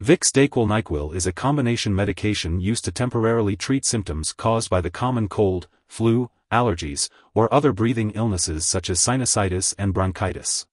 Vicks Dayquil-Nyquil is a combination medication used to temporarily treat symptoms caused by the common cold, flu, allergies, or other breathing illnesses such as sinusitis and bronchitis.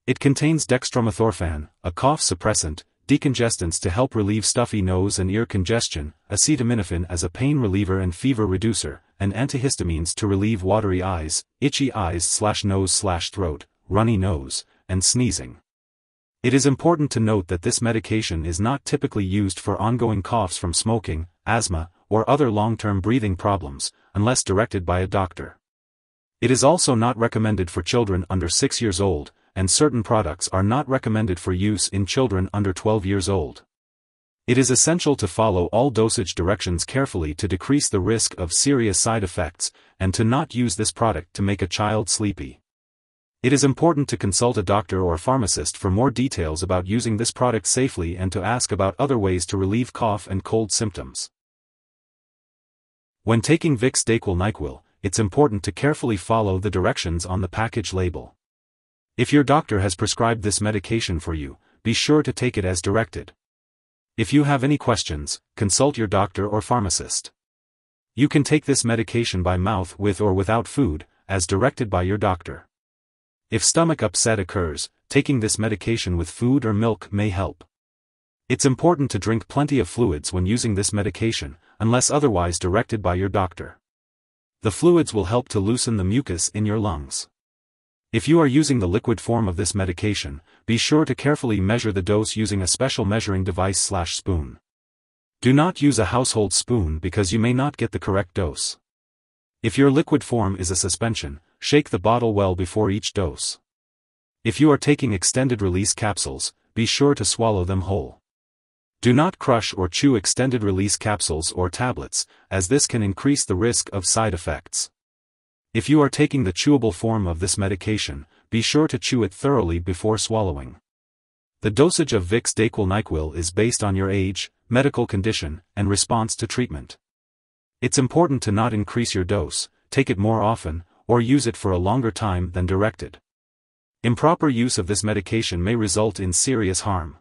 It contains dextromethorphan, a cough suppressant, decongestants to help relieve stuffy nose and ear congestion, acetaminophen as a pain reliever and fever reducer, and antihistamines to relieve watery eyes, itchy eyes/nose/throat, runny nose, and sneezing. It is important to note that this medication is not typically used for ongoing coughs from smoking, asthma, or other long-term breathing problems, unless directed by a doctor. It is also not recommended for children under 6 years old, and certain products are not recommended for use in children under 12 years old. It is essential to follow all dosage directions carefully to decrease the risk of serious side effects, and to not use this product to make a child sleepy. It is important to consult a doctor or pharmacist for more details about using this product safely and to ask about other ways to relieve cough and cold symptoms. When taking Vicks Dayquil-Nyquil, it's important to carefully follow the directions on the package label. If your doctor has prescribed this medication for you, be sure to take it as directed. If you have any questions, consult your doctor or pharmacist. You can take this medication by mouth with or without food, as directed by your doctor. If stomach upset occurs, taking this medication with food or milk may help. It's important to drink plenty of fluids when using this medication, unless otherwise directed by your doctor. The fluids will help to loosen the mucus in your lungs. If you are using the liquid form of this medication, be sure to carefully measure the dose using a special measuring device/spoon. Do not use a household spoon because you may not get the correct dose. If your liquid form is a suspension, shake the bottle well before each dose. If you are taking extended-release capsules, be sure to swallow them whole. Do not crush or chew extended-release capsules or tablets, as this can increase the risk of side effects. If you are taking the chewable form of this medication, be sure to chew it thoroughly before swallowing. The dosage of Vicks Dayquil-Nyquil is based on your age, medical condition, and response to treatment. It's important to not increase your dose, take it more often, or use it for a longer time than directed. Improper use of this medication may result in serious harm.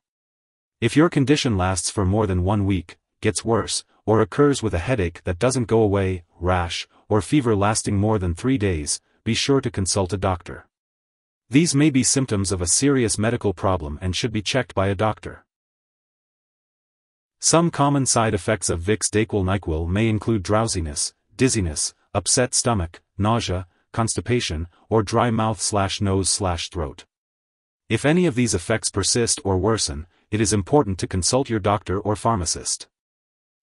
If your condition lasts for more than 1 week, gets worse, or occurs with a headache that doesn't go away, rash, or fever lasting more than 3 days, be sure to consult a doctor. These may be symptoms of a serious medical problem and should be checked by a doctor. Some common side effects of Vicks Dayquil-Nyquil may include drowsiness, dizziness, upset stomach, nausea, constipation, or dry mouth/nose/throat. If any of these effects persist or worsen, it is important to consult your doctor or pharmacist.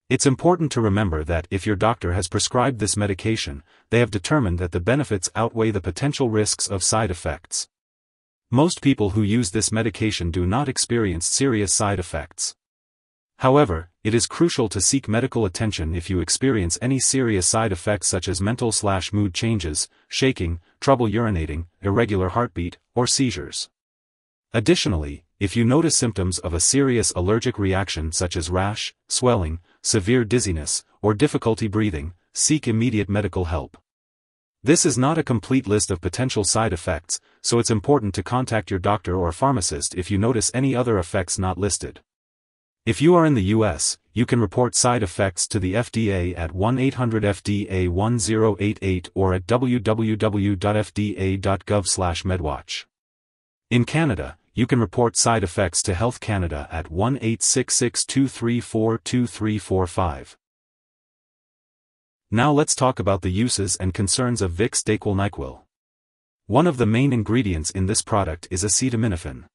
It's important to remember that if your doctor has prescribed this medication, they have determined that the benefits outweigh the potential risks of side effects. Most people who use this medication do not experience serious side effects. However, it is crucial to seek medical attention if you experience any serious side effects such as mental/mood changes, shaking, trouble urinating, irregular heartbeat, or seizures. Additionally, if you notice symptoms of a serious allergic reaction such as rash, swelling, severe dizziness, or difficulty breathing, seek immediate medical help. This is not a complete list of potential side effects, so it's important to contact your doctor or pharmacist if you notice any other effects not listed. If you are in the US, you can report side effects to the FDA at 1-800-FDA-1088 or at www.fda.gov/medwatch. In Canada, you can report side effects to Health Canada at 1-866-234-2345. Now let's talk about the uses and concerns of Vicks Dayquil-Nyquil. One of the main ingredients in this product is acetaminophen.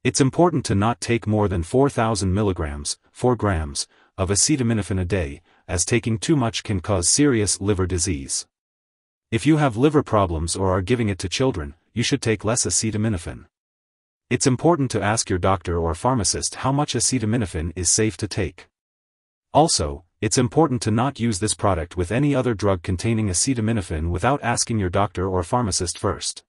It's important to not take more than 4,000 milligrams, 4 grams, of acetaminophen a day, as taking too much can cause serious liver disease. If you have liver problems or are giving it to children, you should take less acetaminophen. It's important to ask your doctor or pharmacist how much acetaminophen is safe to take. Also, it's important to not use this product with any other drug containing acetaminophen without asking your doctor or pharmacist first.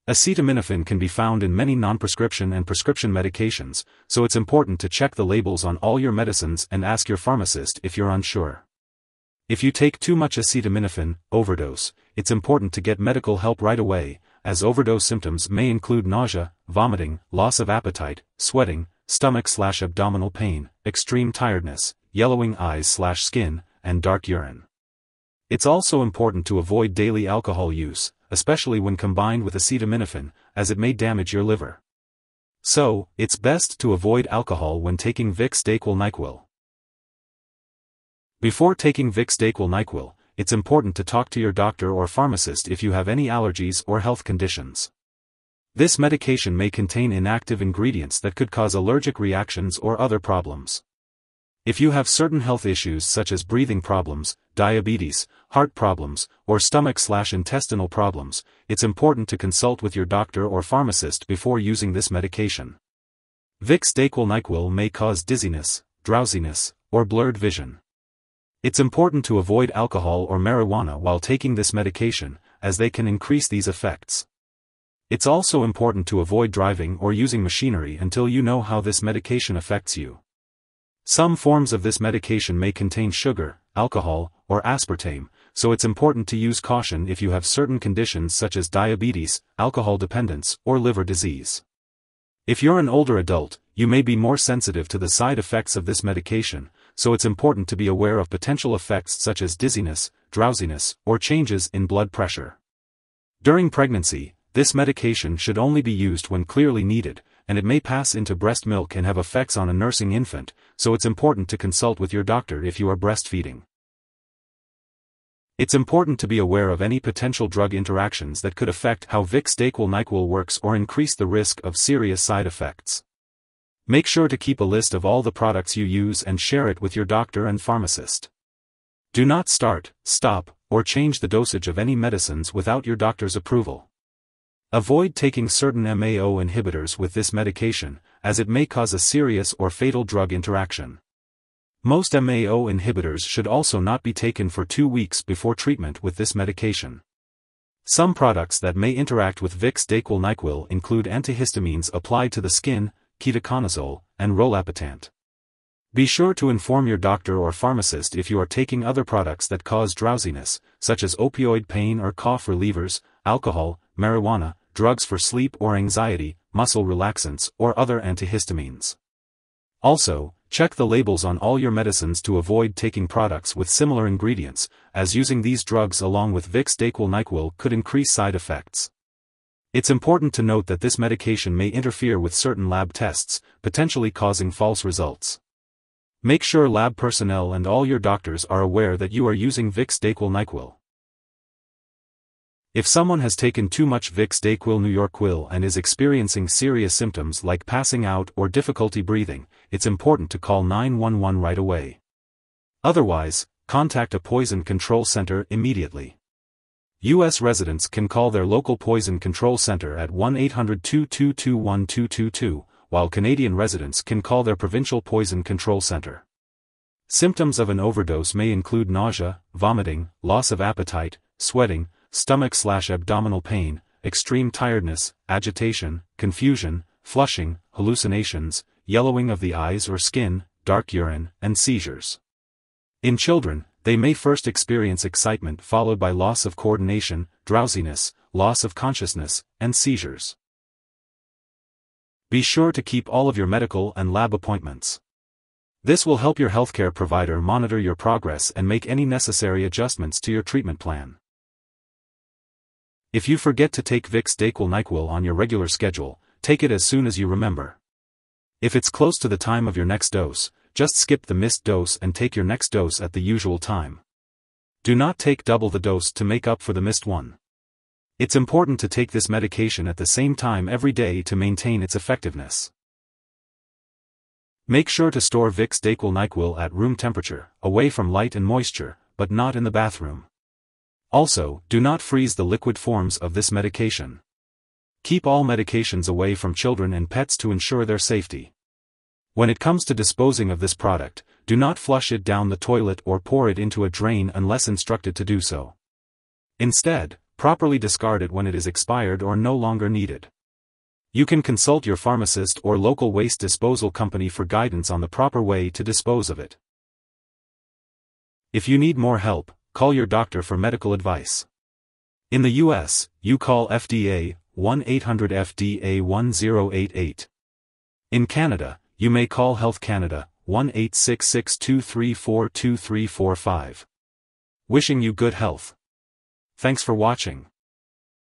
Acetaminophen can be found in many non-prescription and prescription medications, so it's important to check the labels on all your medicines and ask your pharmacist if you're unsure. If you take too much acetaminophen, overdose, it's important to get medical help right away, as overdose symptoms may include nausea, vomiting, loss of appetite, sweating, stomach/abdominal pain, extreme tiredness, yellowing eyes/skin, and dark urine. It's also important to avoid daily alcohol use, especially when combined with acetaminophen, as it may damage your liver. So, it's best to avoid alcohol when taking Vicks Dayquil-Nyquil. Before taking Vicks Dayquil-Nyquil, it's important to talk to your doctor or pharmacist if you have any allergies or health conditions. This medication may contain inactive ingredients that could cause allergic reactions or other problems. If you have certain health issues such as breathing problems, diabetes, heart problems, or stomach/intestinal problems, it's important to consult with your doctor or pharmacist before using this medication. Vicks Dayquil-Nyquil may cause dizziness, drowsiness, or blurred vision. It's important to avoid alcohol or marijuana while taking this medication, as they can increase these effects. It's also important to avoid driving or using machinery until you know how this medication affects you. Some forms of this medication may contain sugar, alcohol, or aspartame, so it's important to use caution if you have certain conditions such as diabetes, alcohol dependence, or liver disease. If you're an older adult, you may be more sensitive to the side effects of this medication, so it's important to be aware of potential effects such as dizziness, drowsiness, or changes in blood pressure. During pregnancy, this medication should only be used when clearly needed, and it may pass into breast milk and have effects on a nursing infant, so it's important to consult with your doctor if you are breastfeeding. It's important to be aware of any potential drug interactions that could affect how Vicks Dayquil-Nyquil works or increase the risk of serious side effects. Make sure to keep a list of all the products you use and share it with your doctor and pharmacist. Do not start, stop, or change the dosage of any medicines without your doctor's approval. Avoid taking certain MAO inhibitors with this medication, as it may cause a serious or fatal drug interaction. Most MAO inhibitors should also not be taken for 2 weeks before treatment with this medication. Some products that may interact with Vicks Dayquil-Nyquil include antihistamines applied to the skin, ketoconazole, and rolapitant. Be sure to inform your doctor or pharmacist if you are taking other products that cause drowsiness, such as opioid pain or cough relievers, alcohol, marijuana, drugs for sleep or anxiety, muscle relaxants, or other antihistamines. Also, check the labels on all your medicines to avoid taking products with similar ingredients, as using these drugs along with Vicks Dayquil-Nyquil could increase side effects. It's important to note that this medication may interfere with certain lab tests, potentially causing false results. Make sure lab personnel and all your doctors are aware that you are using Vicks Dayquil-Nyquil. If someone has taken too much Vicks Dayquil-Nyquil and is experiencing serious symptoms like passing out or difficulty breathing, it's important to call 911 right away. Otherwise, contact a poison control center immediately. U.S. residents can call their local poison control center at 1-800-222-1222, while Canadian residents can call their provincial poison control center. Symptoms of an overdose may include nausea, vomiting, loss of appetite, sweating, stomach/abdominal pain, extreme tiredness, agitation, confusion, flushing, hallucinations, yellowing of the eyes or skin, dark urine, and seizures. In children, they may first experience excitement followed by loss of coordination, drowsiness, loss of consciousness, and seizures. Be sure to keep all of your medical and lab appointments. This will help your healthcare provider monitor your progress and make any necessary adjustments to your treatment plan. If you forget to take Vicks Dayquil-Nyquil on your regular schedule, take it as soon as you remember. If it's close to the time of your next dose, just skip the missed dose and take your next dose at the usual time. Do not take double the dose to make up for the missed one. It's important to take this medication at the same time every day to maintain its effectiveness. Make sure to store Vicks Dayquil-Nyquil at room temperature, away from light and moisture, but not in the bathroom. Also, do not freeze the liquid forms of this medication. Keep all medications away from children and pets to ensure their safety. When it comes to disposing of this product, do not flush it down the toilet or pour it into a drain unless instructed to do so. Instead, properly discard it when it is expired or no longer needed. You can consult your pharmacist or local waste disposal company for guidance on the proper way to dispose of it. If you need more help, call your doctor for medical advice. In the U.S., you call FDA 1-800-FDA-1088. In Canada, you may call Health Canada, 1-866-234-2345. Wishing you good health. Thanks for watching.